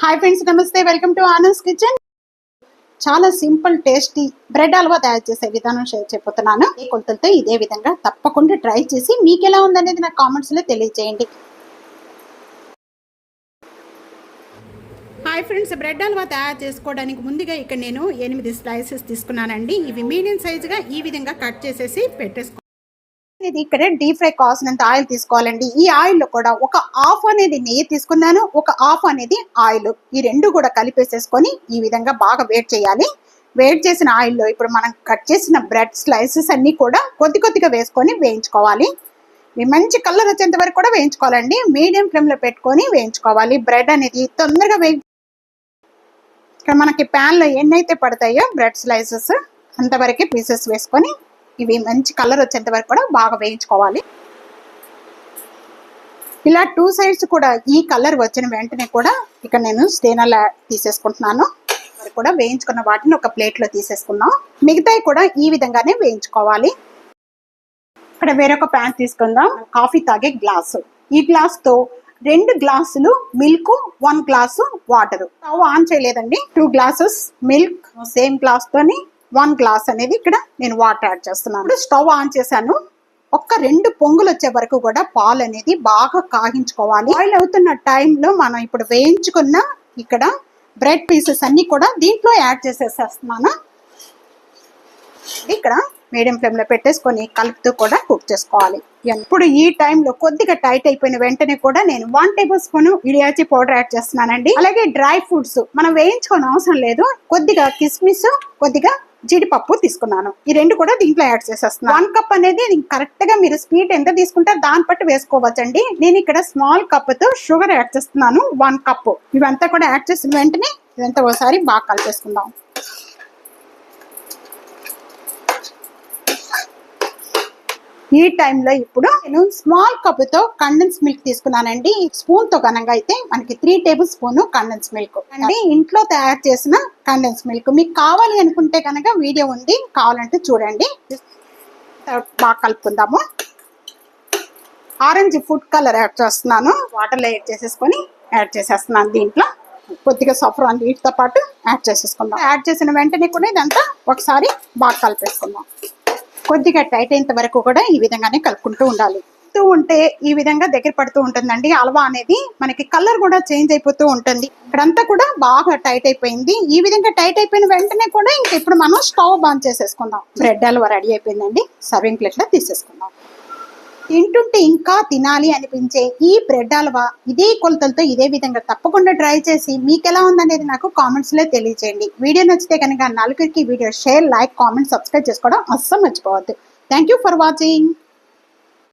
Hi friends, నమస్తే. Welcome to Anand kitchen. చాలా simple tasty bread halwa తయారు చేసే విధానం షేర్ చేయబోతున్నాను. ఈ కొలతలతో ఇదే విధంగా తప్పకుండా ట్రై చేసి మీకు ఎలా ఉందనేది నాకు కామెంట్స్ లో తెలియజేయండి. హాయ్ ఫ్రెండ్స్, బ్రెడ్ హల్వా తయారు చేసుకోవడానికి ముందుగా ఇక్కడ నేను 8 స్లైసెస్ తీసుకున్నానండి. ఇవి మీడియం సైజుగా ఈ విధంగా కట్ చేసేసి పెట్టేసుకో. ఇది ఇక్కడ డీప్ ఫ్రై కావాల్సినంత ఆయిల్ తీసుకోవాలండి. ఈ ఆయిల్ లో కూడా ఒక హాఫ్ అనేది నెయ్యి తీసుకున్నాను, ఒక హాఫ్ అనేది ఆయిల్. ఈ రెండు కూడా కలిపేసేసుకొని ఈ విధంగా బాగా వేడి చేయాలి. వేడి చేసిన ఆయిల్లో ఇప్పుడు మనం కట్ చేసిన బ్రెడ్ స్లైసెస్ అన్ని కూడా కొద్ది కొద్దిగా వేసుకొని వేయించుకోవాలి. ఇవి మంచి కలర్ వచ్చేంత వరకు కూడా వేయించుకోవాలండి. మీడియం ఫ్లేమ్ లో పెట్టుకొని వేయించుకోవాలి. బ్రెడ్ అనేది తొందరగా ఇక్కడ మనకి ప్యాన్ లో ఎన్నైతే పడతాయో బ్రెడ్ స్లైసెస్ అంతవరకే పీసెస్ వేసుకొని ఇవి మంచి కలర్ వచ్చేంత వరకు కూడా బాగా వేయించుకోవాలి. ఇలా 2 సైడ్స్ కూడా ఈ కలర్ వచ్చిన వెంటనే కూడా ఇక్కడ నేను స్టెయినర్ తీసేసుకుంటున్నాను. మరి కూడా వేయించుకున్న వాటిని ఒక ప్లేట్ లో తీసేసుకున్నాం. మిగతాయి కూడా ఈ విధంగానే వేయించుకోవాలి. ఇక్కడ వేరొక ప్యాన్ తీసుకుందాం. కాఫీ తాగే గ్లాసు, ఈ గ్లాస్ తో 2 గ్లాసులు milk, 1 glass water. Stove on చేయలేదండి. 2 గ్లాసెస్ మిల్క్, సేమ్ గ్లాస్ తోని 1 గ్లాస్ అనేది ఇక్కడ నేను వాటర్ యాడ్ చేస్తున్నాను. స్టవ్ ఆన్ చేశాను. ఒక్క 2 పొంగులు వచ్చే వరకు కూడా పాలు అనేది బాగా కాగించుకోవాలి. బాయిల్ అవుతున్న టైంలో మనం ఇప్పుడు వేయించుకున్న ఇక్కడ బ్రెడ్ పీసెస్ అన్ని కూడా దీంట్లో యాడ్ చేసేస్తున్నాను. ఇక్కడ మీడియం ఫ్లేమ్ లో పెట్టేసుకొని కలుపుతూ కూడా కుక్ చేసుకోవాలి. ఇప్పుడు ఈ టైంలో కొద్దిగా టైట్ అయిపోయిన వెంటనే కూడా నేను 1 టేబుల్ స్పూన్ ఇలాచీ పౌడర్ యాడ్ చేస్తున్నానండి. అలాగే డ్రై ఫ్రూట్స్ మనం వేయించుకోని అవసరం లేదు. కొద్దిగా కిస్మిస్, కొద్దిగా జీడిపప్పు తీసుకున్నాను. ఈ రెండు కూడా దీంట్లో యాడ్ చేసేస్తున్నాను. 1 కప్ అనేది కరెక్ట్ గా మీరు స్వీట్ ఎంత తీసుకుంటే దాన్ని బట్టి వేసుకోవచ్చండి. నేను ఇక్కడ స్మాల్ కప్ తో షుగర్ యాడ్ చేస్తున్నాను. 1 కప్. ఇవంతా కూడా యాడ్ చేసిన వెంటనే ఇదంతా ఒకసారి బాగా కలిపేసుకుందాం. ఈ టైంలో ఇప్పుడు నేను స్మాల్ కప్ తో కండెన్స్ మిల్క్ తీసుకున్నానండి. స్పూన్ తో కనుక అయితే మనకి 3 టేబుల్ స్పూన్ కండెన్స్ మిల్క్ అండి. ఇంట్లో తయారు చేసిన కండెన్స్ మిల్క్. మీకు కావాలి అనుకుంటే కనుక వీడియో ఉంది, కావాలంటే చూడండి. బాగా కలుపుకుందాము. ఆరెంజ్ ఫుడ్ కలర్ యాడ్ చేస్తున్నాను. వాటర్లో యాడ్ చేసేస్తున్నాను. దీంట్లో కొద్దిగా సఫ్రాన్ వీటితో పాటు యాడ్ చేసేసుకుందాం. యాడ్ చేసిన వెంటనే కూడా ఇదంతా ఒకసారి బాగా కలిపేసుకుందాం. కొద్దిగా టైట్ అయినంత వరకు కూడా ఈ విధంగానే కలుపుకుంటూ ఉండాలి. ఉంటే ఈ విధంగా దగ్గర పడుతూ ఉంటుందండి. హల్వా అనేది మనకి కలర్ కూడా చేంజ్ అయిపోతూ ఉంటుంది. ఇక్కడంతా కూడా బాగా టైట్ అయిపోయింది. ఈ విధంగా టైట్ అయిపోయిన వెంటనే కూడా ఇంకా ఇప్పుడు మనం స్టవ్ ఆన్ చేసేసుకుందాం. బ్రెడ్ హల్వా రెడీ అయిపోయిందండి. సర్వింగ్ ప్లేట్ లో తీసేసుకుందాం. తింటుంటే ఇంకా తినాలి అనిపించే ఈ బ్రెడ్ హల్వా ఇదే కొలతలతో ఇదే విధంగా తప్పకుండా ట్రై చేసి మీకు ఎలా ఉందనేది నాకు కామెంట్స్ లో తెలియజేయండి. వీడియో నచ్చితే కనుక నలుగురికి video share, like, comment, subscribe చేసుకోవడం అస్సలు మర్చిపోవద్దు. Thank you for watching.